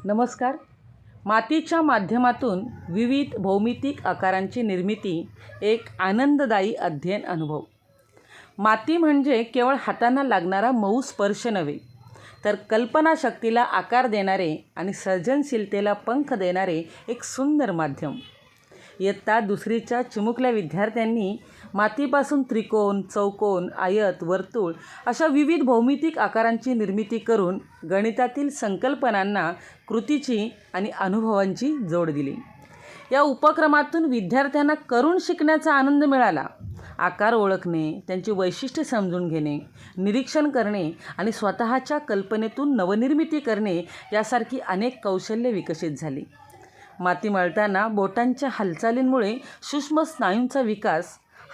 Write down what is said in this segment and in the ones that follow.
नमस्कार. मातीच्या माध्यमातून विविध भौमितिक आकारांची निर्मिती एक आनंददायी अध्ययन अनुभव. माती म्हणजे केवळ हातांना लागणारा मऊ स्पर्श नव्हे, तर कल्पनाशक्तीला आकार देणारे आणि सर्जनशीलतेला पंख देणारे एक सुंदर माध्यम. इयत्ता दुसरीच्या चिमुकल्या विद्यार्थ्यांनी मातीपासून त्रिकोण, चौकोन, आयत, वर्तुळ अशा विविध भौमितिक आकारांची निर्मिती करून गणितातील संकल्पनांना कृतीची आणि अनुभवांची जोड दिली. या उपक्रमातून विद्यार्थ्यांना करून शिकण्याचा आनंद मिळाला. आकार ओळखणे, त्यांची वैशिष्ट्ये समजून घेणे, निरीक्षण करणे आणि स्वतःच्या कल्पनेतून नवनिर्मिती करणे यासारखी अनेक कौशल्ये विकसित झाली. माती मळताना बोटांच्या हालचालींमुळे सूक्ष्म स्नायूंचा विकास,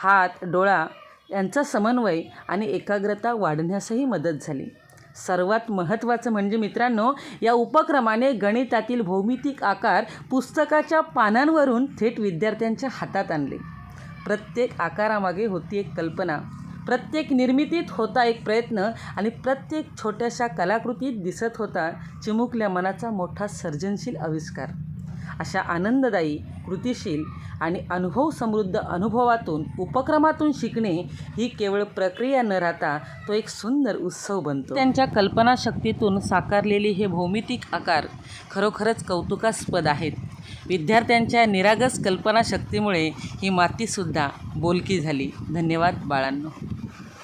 हात, डोळा यांचा समन्वय आणि एकाग्रता वाढण्यासही मदत झाली. सर्वात महत्त्वाचं म्हणजे मित्रांनो, या उपक्रमाने गणितातील भौमितिक आकार पुस्तकाच्या पानांवरून थेट विद्यार्थ्यांच्या हातात आणले. प्रत्येक आकारामागे होती एक कल्पना, प्रत्येक निर्मितीत होता एक प्रयत्न आणि प्रत्येक छोट्याशा कलाकृतीत दिसत होता चिमुकल्या मनाचा मोठा सर्जनशील आविष्कार. अशा आनंददायी, कृतिशील आणि अनुभव समृद्ध अनुभवातून, उपक्रमातून शिकणे ही केवळ प्रक्रिया न राहता तो एक सुंदर उत्सव बनतो. त्यांच्या कल्पनाशक्तीतून साकारलेले हे भौमितिक आकार खरोखरच कौतुकास्पद आहेत. विद्यार्थ्यांच्या निरागस कल्पनाशक्तीमुळे ही मातीसुद्धा बोलकी झाली. धन्यवाद बाळांनो.